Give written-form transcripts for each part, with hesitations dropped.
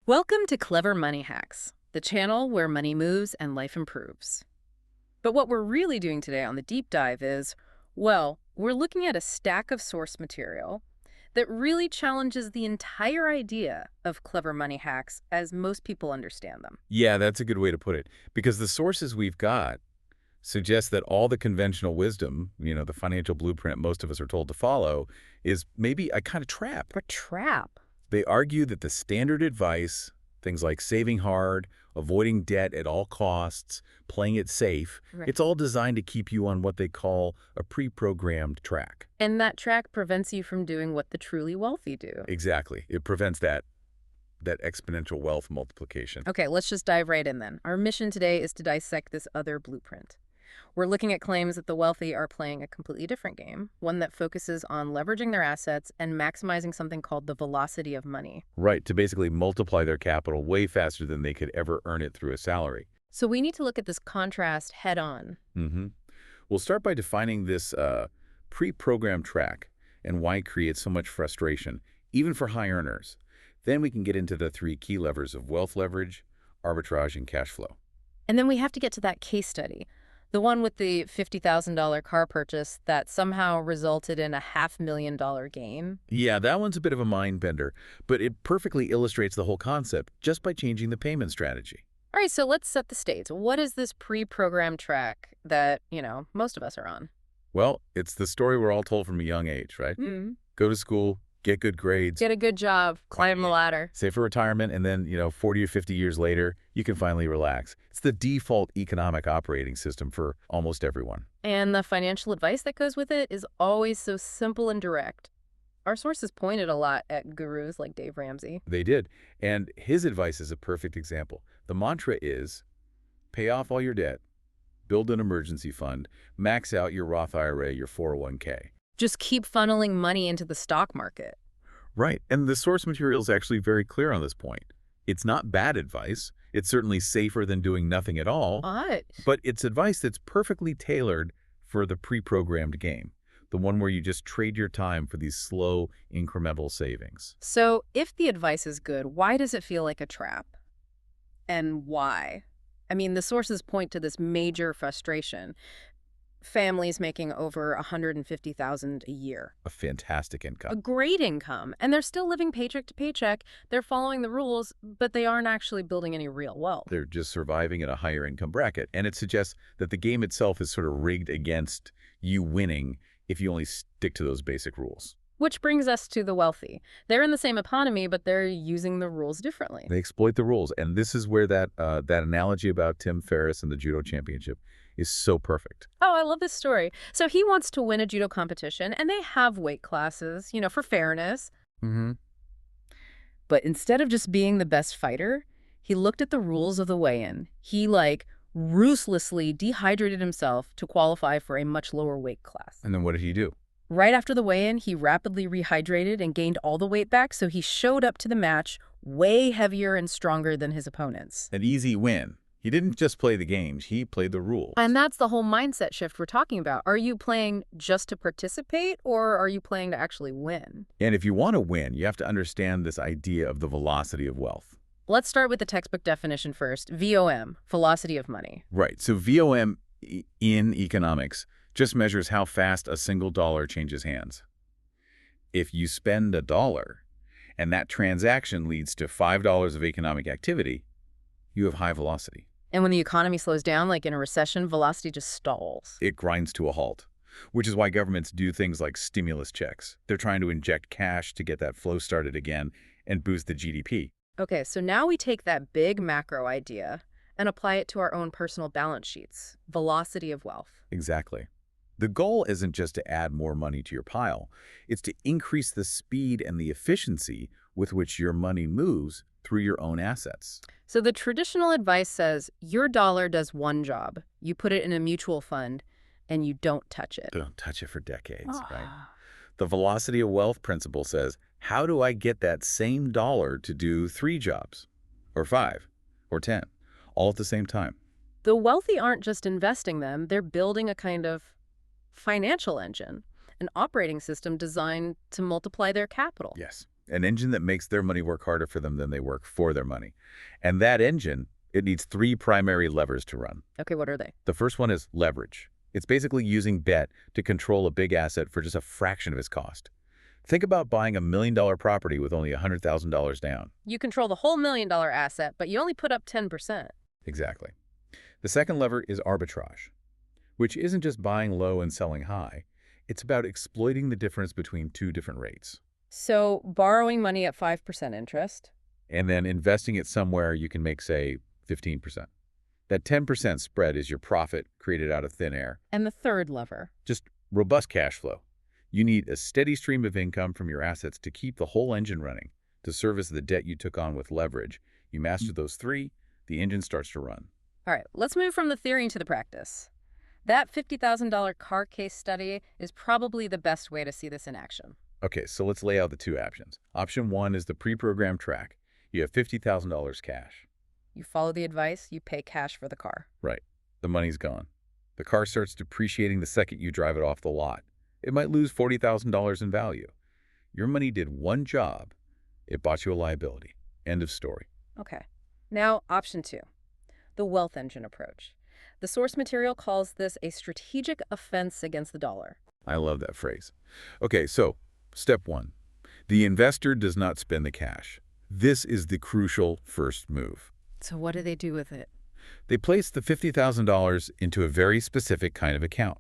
Welcome to Clever Money Hacks, the channel where money moves and life improves. But what we're really doing today on the deep dive is, well, we're looking at a stack of source material that really challenges the entire idea of clever money hacks as most people understand them. Yeah, that's a good way to put it. Because the sources we've got suggest that all the conventional wisdom, the financial blueprint most of us are told to follow, is maybe a kind of trap. A trap. They argue that the standard advice, things like saving hard, avoiding debt at all costs, playing it safe, Right. it's all designed to keep you on what they call a pre-programmed track. And that track prevents you from doing what the truly wealthy do. Exactly. It prevents that exponential wealth multiplication. Okay, let's just dive right in then. Our mission today is to dissect this other blueprint. We're looking at claims that the wealthy are playing a completely different game, one that focuses on leveraging their assets and maximizing something called the velocity of money. Right, to basically multiply their capital way faster than they could ever earn it through a salary. So we need to look at this contrast head on. We'll start by defining this pre-programmed track and why it creates so much frustration, even for high earners. Then we can get into the three key levers of wealth leverage, arbitrage, and cash flow. And then we have to get to that case study, the one with the $50,000 car purchase that somehow resulted in a $500,000 gain. Yeah, that one's a bit of a mind bender, but it perfectly illustrates the whole concept just by changing the payment strategy. All right, so let's set the stage. What is this pre-programmed track that, most of us are on? Well, it's the story we're all told from a young age, right? Go to school, get good grades, Get a good job, climb the ladder. save for retirement, and then, 40 or 50 years later, you can finally relax. It's the default economic operating system for almost everyone. And the financial advice that goes with it is always so simple and direct. Our sources pointed a lot at gurus like Dave Ramsey. They did. And his advice is a perfect example. The mantra is, pay off all your debt, build an emergency fund, max out your Roth IRA, your 401k. Just keep funneling money into the stock market. Right. And the source material is actually very clear on this point. It's not bad advice. It's certainly safer than doing nothing at all. But it's advice that's perfectly tailored for the pre-programmed game, the one where you just trade your time for these slow, incremental savings. So if the advice is good, why does it feel like a trap? And why? I mean, the sources point to this major frustration. Families making over $150,000 a year. A fantastic A income. great income. And they're still living paycheck to paycheck. They're following the rules, but they aren't actually building any real wealth. They're just surviving in a higher income bracket. And it suggests that the game itself is sort of rigged against you winning if you only stick to those basic rules. Which brings us to the wealthy. They're in the same economy, but they're using the rules differently. They exploit the rules. And this is where that analogy about Tim Ferriss and the judo championship is so perfect. Oh, I love this story. So he wants to win a judo competition, and they have weight classes, for fairness. But instead of just being the best fighter, he looked at the rules of the weigh-in. He, ruthlessly dehydrated himself to qualify for a much lower weight class. And then what did he do? Right after the weigh-in, he rapidly rehydrated and gained all the weight back, so he showed up to the match way heavier and stronger than his opponents. An easy win. He didn't just play the games, he played the rules. And that's the whole mindset shift we're talking about. Are you playing just to participate, or are you playing to actually win? And if you want to win, you have to understand this idea of the velocity of wealth. Let's start with the textbook definition first. VOM, velocity of money. Right. So VOM in economics just measures how fast a single dollar changes hands. If you spend $1 and that transaction leads to $5 of economic activity, you have high velocity. And when the economy slows down, like in a recession, velocity just stalls. It grinds to a halt, which is why governments do things like stimulus checks. They're trying to inject cash to get that flow started again and boost the GDP. Okay, so now we take that big macro idea and apply it to our own personal balance sheets. Velocity of wealth. Exactly. The goal isn't just to add more money to your pile. It's to increase the speed and the efficiency with which your money moves through your own assets. So the traditional advice says your dollar does one job. You put it in a mutual fund and you don't touch it. Don't touch it for decades, right? The velocity of wealth principle says, how do I get that same dollar to do 3 jobs, or 5, or 10, all at the same time? The wealthy aren't just investing them, they're building a kind of financial engine, an operating system designed to multiply their capital. Yes. an engine that makes their money work harder for them than they work for their money. And that engine, it needs three primary levers to run. Okay, what are they? The first one is leverage. It's basically using debt to control a big asset for just a fraction of its cost. Think about buying a $1 million property with only $100,000 down. You control the whole $1 million asset, but you only put up 10%. Exactly. The second lever is arbitrage, which isn't just buying low and selling high. It's about exploiting the difference between two different rates. So borrowing money at 5% interest. And then investing it somewhere you can make, say, 15%. That 10% spread is your profit created out of thin air. And the third lever? Just robust cash flow. You need a steady stream of income from your assets to keep the whole engine running, to service the debt you took on with leverage. You master those three, the engine starts to run. All right, let's move from the theory into the practice. That $50,000 car case study is probably the best way to see this in action. Okay, so let's lay out the two options. Option one is the pre-programmed track. You have $50,000 cash. You follow the advice, you pay cash for the car. Right. The money's gone. The car starts depreciating the second you drive it off the lot. It might lose $40,000 in value. Your money did one job. It bought you a liability. End of story. Okay. Now, option two, the wealth engine approach. The source material calls this a strategic offense against the dollar. I love that phrase. Okay, so step one, the investor does not spend the cash. This is the crucial first move. So what do they do with it? They place the $50,000 into a very specific kind of account.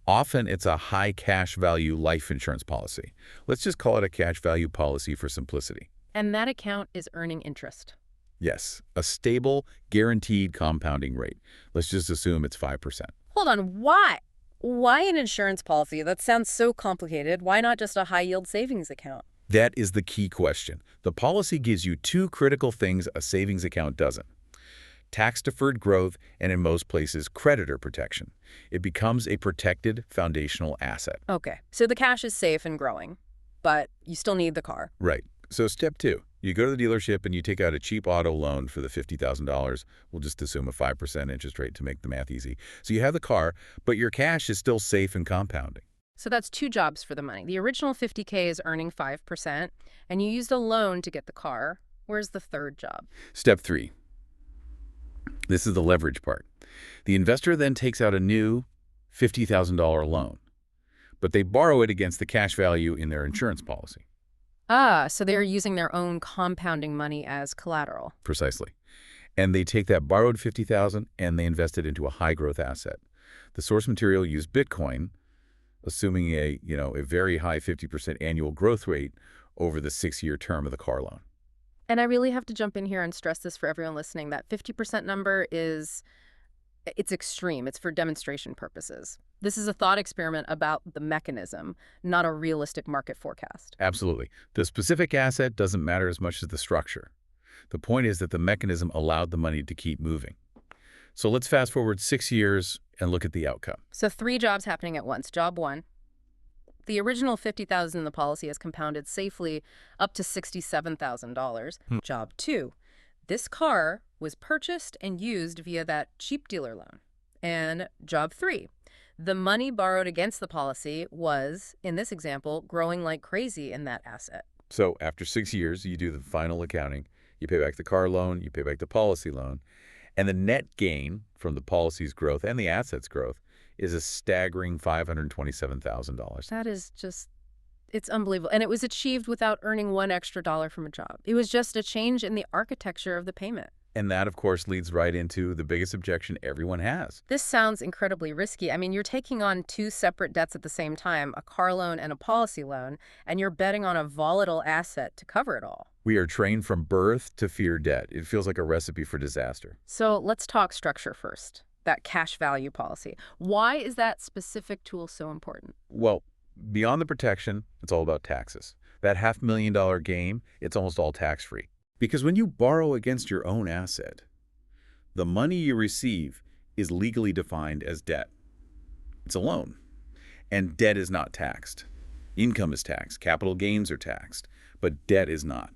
Often it's a high cash value life insurance policy. Let's just call it a cash value policy for simplicity. And that account is earning interest. Yes, a stable, guaranteed compounding rate. Let's just assume it's 5%. Hold on, why? Why an insurance policy? That sounds so complicated. Why not just a high-yield savings account? That is the key question. The policy gives you two critical things a savings account doesn't: tax-deferred growth, and in most places, creditor protection. It becomes a protected foundational asset. Okay, so the cash is safe and growing, but you still need the car. Right. So step two, you go to the dealership and you take out a cheap auto loan for the $50,000. We'll just assume a 5% interest rate to make the math easy. So you have the car, but your cash is still safe and compounding. So that's two jobs for the money. The original $50K is earning 5%, and you used a loan to get the car. Where's the third job? Step three. This is the leverage part. The investor then takes out a new $50,000 loan, but they borrow it against the cash value in their insurance policy. Ah, so they're using their own compounding money as collateral. Precisely. And they take that borrowed $50,000 and they invest it into a high-growth asset. The source material used Bitcoin, assuming a very high 50% annual growth rate over the 6-year term of the car loan. And I really have to jump in here and stress this for everyone listening. That 50% number it's extreme. It's for demonstration purposes. This is a thought experiment about the mechanism, not a realistic market forecast. Absolutely. The specific asset doesn't matter as much as the structure. The point is that the mechanism allowed the money to keep moving. So let's fast forward 6 years and look at the outcome. So 3 jobs happening at once. Job 1. The original $50,000 in the policy has compounded safely up to $67,000. Job 2. This car was purchased and used via that cheap dealer loan. And job 3. The money borrowed against the policy was, in this example, growing like crazy in that asset. So after 6 years, you do the final accounting. You pay back the car loan, you pay back the policy loan, and the net gain from the policy's growth and the asset's growth is a staggering $527,000. That is just, it's unbelievable. And it was achieved without earning $1 extra from a job. It was just a change in the architecture of the payment. And that, of course, leads right into the biggest objection everyone has. This sounds incredibly risky. I mean, you're taking on 2 separate debts at the same time, a car loan and a policy loan, and you're betting on a volatile asset to cover it all. We are trained from birth to fear debt. It feels like a recipe for disaster. So let's talk structure first, that cash value policy. Why is that specific tool so important? Well, beyond the protection, it's all about taxes. That $500,000 game, it's almost all tax-free. Because when you borrow against your own asset, the money you receive is legally defined as debt. It's a loan, and debt is not taxed. Income is taxed, capital gains are taxed, but debt is not.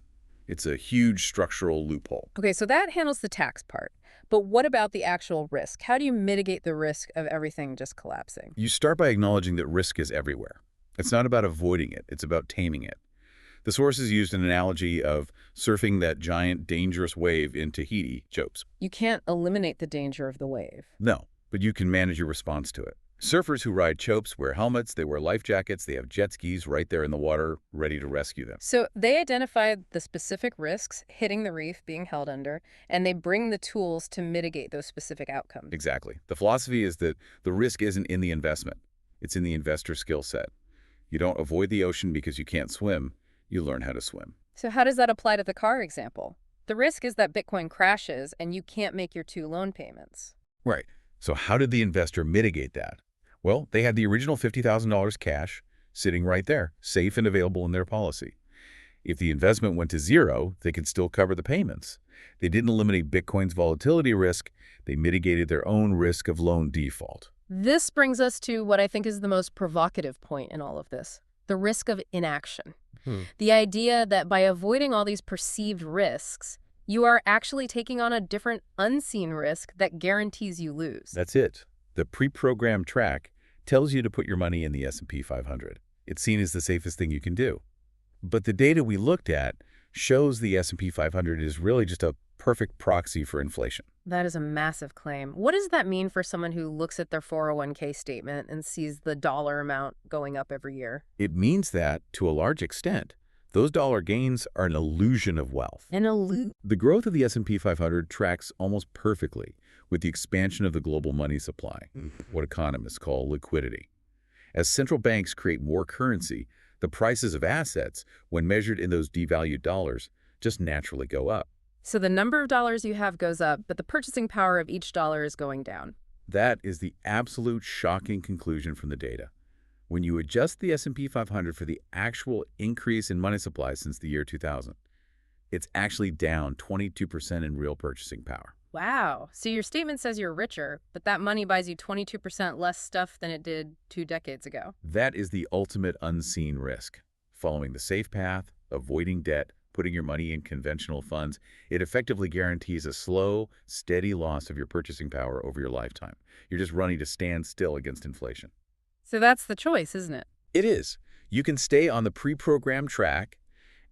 It's a huge structural loophole. Okay, so that handles the tax part. But what about the actual risk? How do you mitigate the risk of everything just collapsing? You start by acknowledging that risk is everywhere. It's not about avoiding it, it's about taming it. The sources used an analogy of surfing that giant, dangerous wave in Tahiti, Chopes. You can't eliminate the danger of the wave. No, but you can manage your response to it. Surfers who ride Chopes wear helmets, they wear life jackets, they have jet skis right there in the water ready to rescue them. So they identified the specific risks hitting the reef being held under, and they bring the tools to mitigate those specific outcomes. Exactly. The philosophy is that the risk isn't in the investment. It's in the investor skill set. You don't avoid the ocean because you can't swim. You learn how to swim. So how does that apply to the car example? The risk is that Bitcoin crashes and you can't make your 2 loan payments. Right. So how did the investor mitigate that? Well, they had the original $50,000 cash sitting right there, safe and available in their policy. If the investment went to zero, they could still cover the payments. They didn't eliminate Bitcoin's volatility risk. They mitigated their own risk of loan default. This brings us to what I think is the most provocative point in all of this, the risk of inaction. The idea that by avoiding all these perceived risks, you are actually taking on a different unseen risk that guarantees you lose. That's it. The pre-programmed track tells you to put your money in the S&P 500. It's seen as the safest thing you can do. But the data we looked at shows the S&P 500 is really just a perfect proxy for inflation. That is a massive claim. What does that mean for someone who looks at their 401k statement and sees the dollar amount going up every year? It means that, to a large extent, those dollar gains are an illusion of wealth. An illusion? The growth of the S&P 500 tracks almost perfectly with the expansion of the global money supply, what economists call liquidity. As central banks create more currency, the prices of assets, when measured in those devalued dollars, just naturally go up. So the number of dollars you have goes up, but the purchasing power of each dollar is going down. That is the absolute shocking conclusion from the data. When you adjust the S&P 500 for the actual increase in money supply since the year 2000, it's actually down 22% in real purchasing power. Wow. So your statement says you're richer, but that money buys you 22% less stuff than it did 2 decades ago. That is the ultimate unseen risk. Following the safe path, avoiding debt, putting your money in conventional funds, it effectively guarantees a slow, steady loss of your purchasing power over your lifetime. You're just running to stand still against inflation. So that's the choice, isn't it? It is. You can stay on the pre-programmed track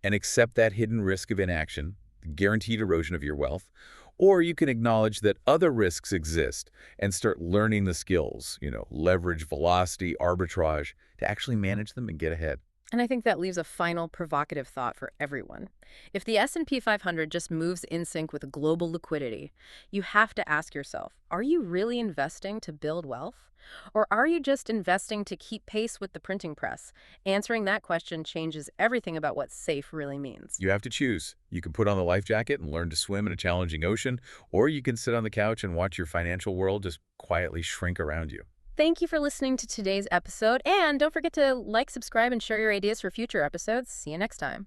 and accept that hidden risk of inaction, the guaranteed erosion of your wealth, or you can acknowledge that other risks exist and start learning the skills, leverage, velocity, arbitrage, to actually manage them and get ahead. And I think that leaves a final provocative thought for everyone. If the S&P 500 just moves in sync with global liquidity, you have to ask yourself, are you really investing to build wealth? Or are you just investing to keep pace with the printing press? Answering that question changes everything about what safe really means. You have to choose. You can put on the life jacket and learn to swim in a challenging ocean, or you can sit on the couch and watch your financial world just quietly shrink around you. Thank you for listening to today's episode, and don't forget to like, subscribe, and share your ideas for future episodes. See you next time.